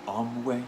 on the way.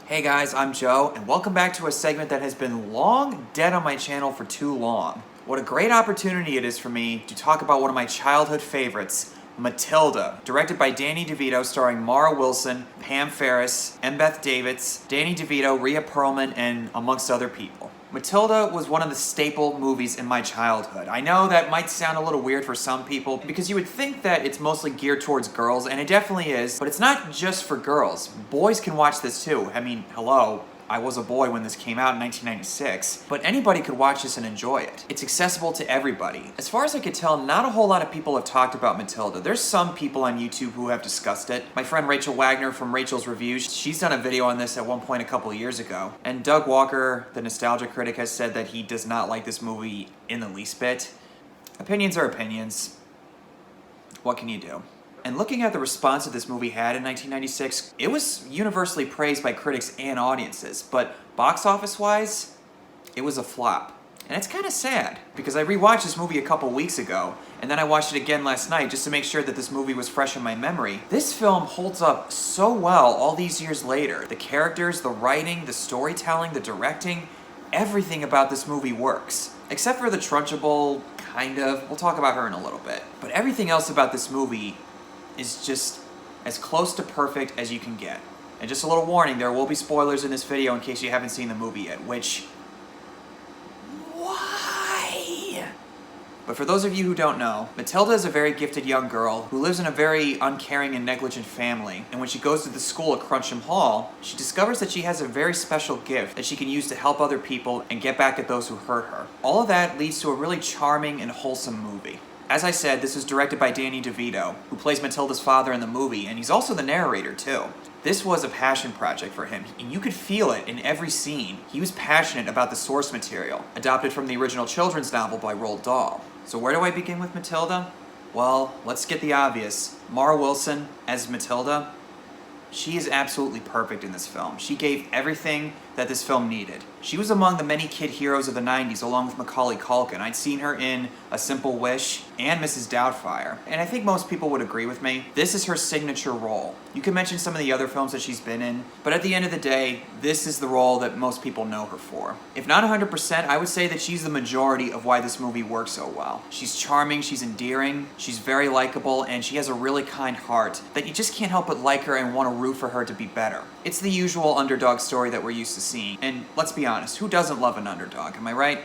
Hey guys, I'm Joe, and welcome back to a segment that has been long dead on my channel for too long. What a great opportunity it is for me to talk about one of my childhood favorites, Matilda, directed by Danny DeVito, starring Mara Wilson, Pam Ferris, Beth Davids, Danny DeVito, Rhea Perlman, and amongst other people. Matilda was one of the staple movies in my childhood. I know that might sound a little weird for some people because you would think that it's mostly geared towards girls, and it definitely is, but it's not just for girls. Boys can watch this too. I mean, hello. I was a boy when this came out in 1996, but anybody could watch this and enjoy it. It's accessible to everybody. As far as I could tell, not a whole lot of people have talked about Matilda. There's some people on YouTube who have discussed it. My friend Rachel Wagner from Rachel's Reviews, she's done a video on this at one point a couple of years ago. And Doug Walker, the nostalgia critic, has said that he does not like this movie in the least bit. Opinions are opinions. What can you do? And looking at the response that this movie had in 1996, it was universally praised by critics and audiences, but box office-wise, it was a flop. And it's kind of sad, because I rewatched this movie a couple weeks ago, and then I watched it again last night just to make sure that this movie was fresh in my memory. This film holds up so well all these years later. The characters, the writing, the storytelling, the directing, everything about this movie works. Except for the Trunchbull, kind of. We'll talk about her in a little bit. But everything else about this movie is just as close to perfect as you can get. And just a little warning, there will be spoilers in this video in case you haven't seen the movie yet, which... why? But for those of you who don't know, Matilda is a very gifted young girl who lives in a very uncaring and negligent family, and when she goes to the school at Cruncham Hall, she discovers that she has a very special gift that she can use to help other people and get back at those who hurt her. All of that leads to a really charming and wholesome movie. As I said, this was directed by Danny DeVito, who plays Matilda's father in the movie, and he's also the narrator too. This was a passion project for him, and you could feel it in every scene. He was passionate about the source material, adopted from the original children's novel by Roald Dahl. So where do I begin with Matilda? Well, let's get the obvious. Mara Wilson as Matilda, she is absolutely perfect in this film. She gave everything that this film needed. She was among the many kid heroes of the 90s along with Macaulay Culkin. I'd seen her in A Simple Wish and Mrs. Doubtfire, and I think most people would agree with me. This is her signature role. You can mention some of the other films that she's been in, but at the end of the day, this is the role that most people know her for. If not 100%, I would say that she's the majority of why this movie works so well. She's charming, she's endearing, she's very likable, and she has a really kind heart that you just can't help but like her and want to root for her to be better. It's the usual underdog story that we're used to seeing, and let's be honest, who doesn't love an underdog, am I right?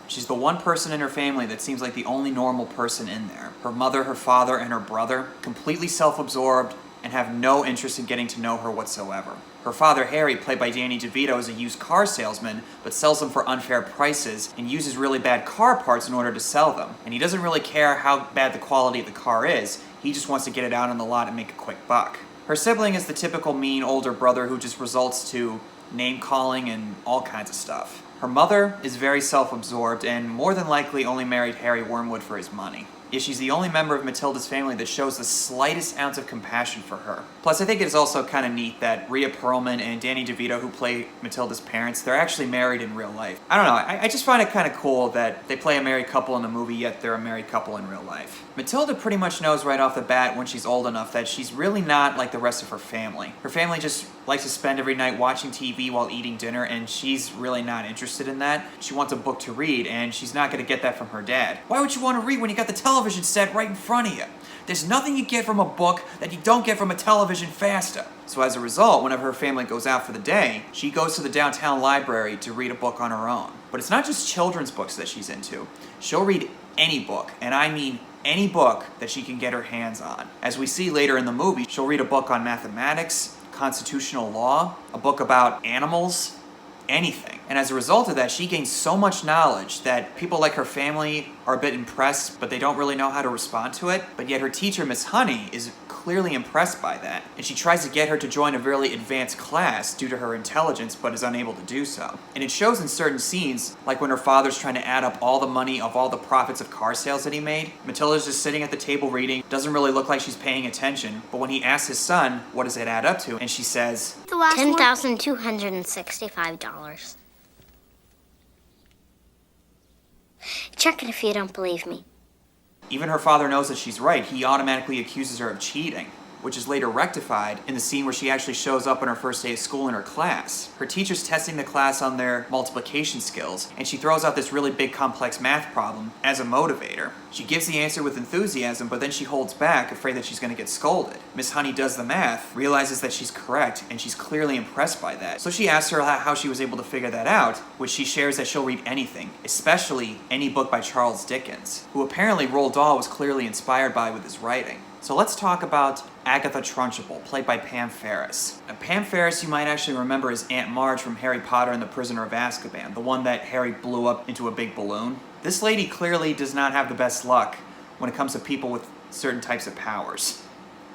She's the one person in her family that seems like the only normal person in there. Her mother, her father, and her brother, completely self-absorbed and have no interest in getting to know her whatsoever. Her father, Harry, played by Danny DeVito, is a used car salesman, but sells them for unfair prices and uses really bad car parts in order to sell them. And he doesn't really care how bad the quality of the car is, he just wants to get it out on the lot and make a quick buck. Her sibling is the typical mean older brother who just results to name-calling and all kinds of stuff. Her mother is very self-absorbed and more than likely only married Harry Wormwood for his money. Yet she's the only member of Matilda's family that shows the slightest ounce of compassion for her. Plus, I think it's also kind of neat that Rhea Perlman and Danny DeVito, who play Matilda's parents, they're actually married in real life. I don't know, I just find it kind of cool that they play a married couple in the movie, yet they're a married couple in real life. Matilda pretty much knows right off the bat when she's old enough that she's really not like the rest of her family. Her family just likes to spend every night watching TV while eating dinner, and she's really not interested in that. She wants a book to read, and she's not going to get that from her dad. Why would you want to read when you got the television set right in front of you? There's nothing you get from a book that you don't get from a television faster. So as a result, whenever her family goes out for the day, she goes to the downtown library to read a book on her own. But it's not just children's books that she's into. She'll read any book, and I mean any book that she can get her hands on. As we see later in the movie, she'll read a book on mathematics, constitutional law, a book about animals, anything. And as a result of that, she gains so much knowledge that people like her family are a bit impressed, but they don't really know how to respond to it. But yet her teacher, Miss Honey, is clearly impressed by that. And she tries to get her to join a really advanced class due to her intelligence, but is unable to do so. And it shows in certain scenes, like when her father's trying to add up all the money of all the profits of car sales that he made. Matilda's just sitting at the table reading, doesn't really look like she's paying attention, but when he asks his son, what does it add up to? And she says, $10,265. Check it if you don't believe me. Even her father knows that she's right. He automatically accuses her of cheating. which is later rectified in the scene where she actually shows up on her first day of school in her class. Her teacher's testing the class on their multiplication skills, and she throws out this really big complex math problem as a motivator. She gives the answer with enthusiasm, but then she holds back, afraid that she's going to get scolded. Miss Honey does the math, realizes that she's correct, and she's clearly impressed by that. So she asks her how she was able to figure that out, which she shares that she'll read anything, especially any book by Charles Dickens, who apparently Roald Dahl was clearly inspired by with his writing. So let's talk about Agatha Trunchbull, played by Pam Ferris. Now, Pam Ferris you might actually remember as Aunt Marge from Harry Potter and the Prisoner of Azkaban, the one that Harry blew up into a big balloon. This lady clearly does not have the best luck when it comes to people with certain types of powers.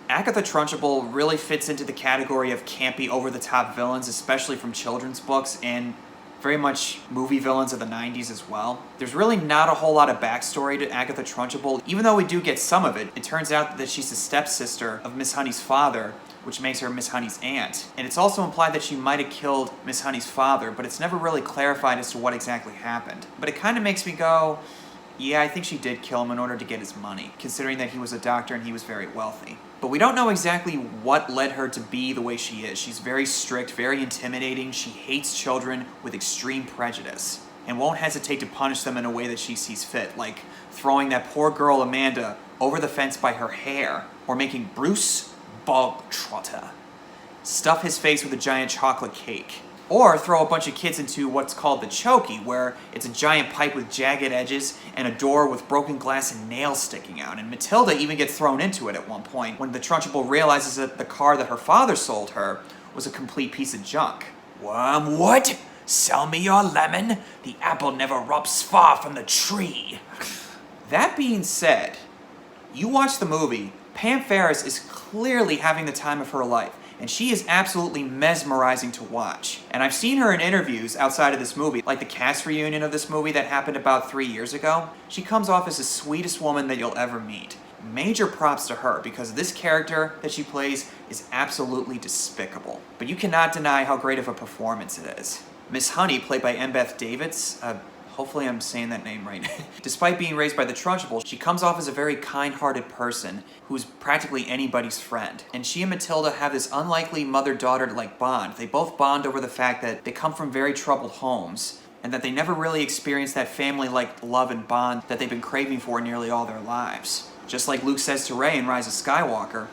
Agatha Trunchbull really fits into the category of campy, over-the-top villains, especially from children's books, and very much movie villains of the 90s as well. There's really not a whole lot of backstory to Agatha Trunchbull. Even though we do get some of it, it turns out that she's the stepsister of Miss Honey's father, which makes her Miss Honey's aunt. And it's also implied that she might have killed Miss Honey's father, but it's never really clarified as to what exactly happened. But it kind of makes me go, yeah, I think she did kill him in order to get his money, considering that he was a doctor and he was very wealthy. But we don't know exactly what led her to be the way she is. She's very strict, very intimidating. She hates children with extreme prejudice and won't hesitate to punish them in a way that she sees fit, like throwing that poor girl Amanda over the fence by her hair, or making Bruce Bogtrotter stuff his face with a giant chocolate cake. Or throw a bunch of kids into what's called the chokey, where it's a giant pipe with jagged edges and a door with broken glass and nails sticking out. And Matilda even gets thrown into it at one point when the Trunchbull realizes that the car that her father sold her was a complete piece of junk. Wormwood, sell me your lemon. The apple never rubs far from the tree. That being said, you watch the movie, Pam Ferris is clearly having the time of her life. And she is absolutely mesmerizing to watch. And I've seen her in interviews outside of this movie, like the cast reunion of this movie that happened about 3 years ago. She comes off as the sweetest woman that you'll ever meet. Major props to her, because this character that she plays is absolutely despicable. But you cannot deny how great of a performance it is. Miss Honey, played by Embeth Davids, hopefully I'm saying that name right. Despite being raised by the Trunchbull, she comes off as a very kind-hearted person who's practically anybody's friend. And she and Matilda have this unlikely mother-daughter-like bond. They both bond over the fact that they come from very troubled homes and that they never really experienced that family-like love and bond that they've been craving for nearly all their lives. Just like Luke says to Rey in Rise of Skywalker,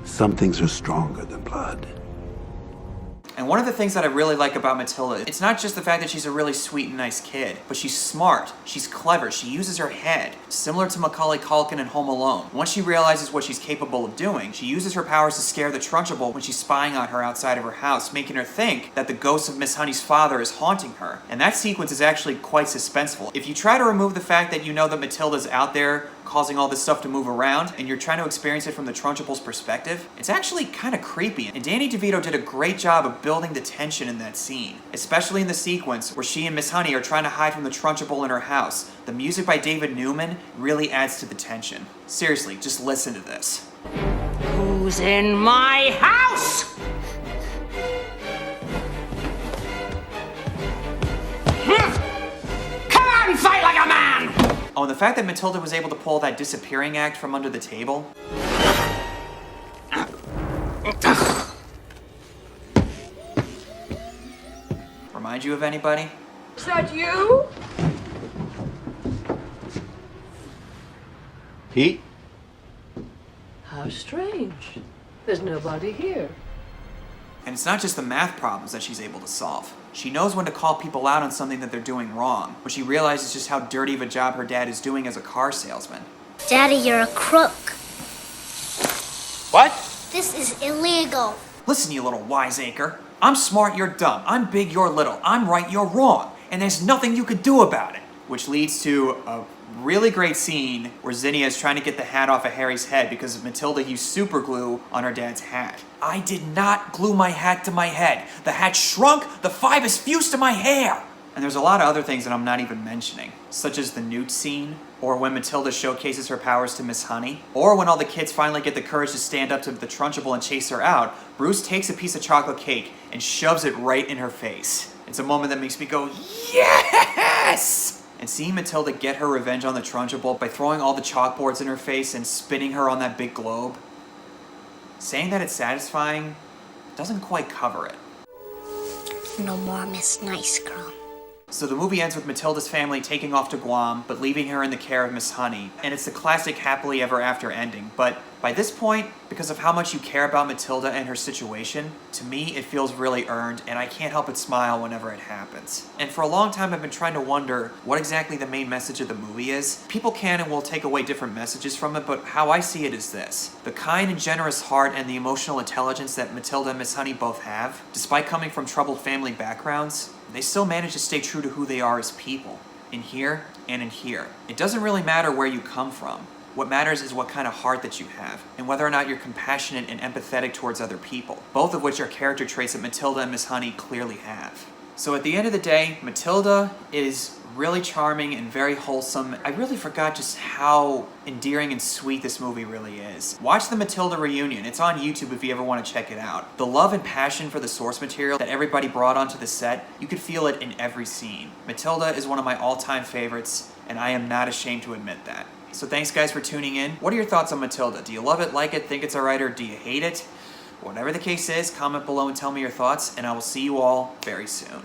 "Some things are stronger than blood." And one of the things that I really like about Matilda, it's not just the fact that she's a really sweet and nice kid, but she's smart, she's clever, she uses her head, similar to Macaulay Culkin in Home Alone. Once she realizes what she's capable of doing, she uses her powers to scare the Trunchbull when she's spying on her outside of her house, making her think that the ghost of Miss Honey's father is haunting her. And that sequence is actually quite suspenseful. If you try to remove the fact that you know that Matilda's out there causing all this stuff to move around, and you're trying to experience it from the Trunchbull's perspective, it's actually kind of creepy. And Danny DeVito did a great job of building the tension in that scene, especially in the sequence where she and Miss Honey are trying to hide from the Trunchbull in her house. The music by David Newman really adds to the tension. Seriously, just listen to this. Who's in my house? Come out and fight like a man! Oh, and the fact that Matilda was able to pull that disappearing act from under the table. Remind you of anybody? Is that you? Pete? How strange. There's nobody here. And it's not just the math problems that she's able to solve. She knows when to call people out on something that they're doing wrong, when she realizes just how dirty of a job her dad is doing as a car salesman. Daddy, you're a crook. What? This is illegal. Listen, you little wiseacre. I'm smart, you're dumb. I'm big, you're little. I'm right, you're wrong. And there's nothing you can do about it. Which leads to a really great scene where Zinnia is trying to get the hat off of Harry's head because Matilda used super glue on her dad's hat. I did not glue my hat to my head. The hat shrunk, the 5 is fused to my hair. And there's a lot of other things that I'm not even mentioning, such as the newt scene, or when Matilda showcases her powers to Miss Honey, or when all the kids finally get the courage to stand up to the Trunchbull and chase her out, Bruce takes a piece of chocolate cake and shoves it right in her face. It's a moment that makes me go, yes! And seeing Matilda get her revenge on the Trunchbull by throwing all the chalkboards in her face and spinning her on that big globe, saying that it's satisfying doesn't quite cover it. No more Miss Nice Girl. So the movie ends with Matilda's family taking off to Guam, but leaving her in the care of Miss Honey. And it's the classic happily ever after ending. But by this point, because of how much you care about Matilda and her situation, to me it feels really earned, and I can't help but smile whenever it happens. And for a long time I've been trying to wonder what exactly the main message of the movie is. People can and will take away different messages from it, but how I see it is this. The kind and generous heart and the emotional intelligence that Matilda and Miss Honey both have, despite coming from troubled family backgrounds, they still manage to stay true to who they are as people, in here and in here. It doesn't really matter where you come from. What matters is what kind of heart that you have, and whether or not you're compassionate and empathetic towards other people, both of which are character traits that Matilda and Miss Honey clearly have. So at the end of the day, Matilda is really charming and very wholesome. I really forgot just how endearing and sweet this movie really is. Watch the Matilda reunion. It's on YouTube if you ever want to check it out. The love and passion for the source material that everybody brought onto the set, you could feel it in every scene. Matilda is one of my all-time favorites, and I am not ashamed to admit that. So thanks guys for tuning in. What are your thoughts on Matilda? Do you love it, like it, think it's alright, or do you hate it? Whatever the case is, comment below and tell me your thoughts, and I will see you all very soon.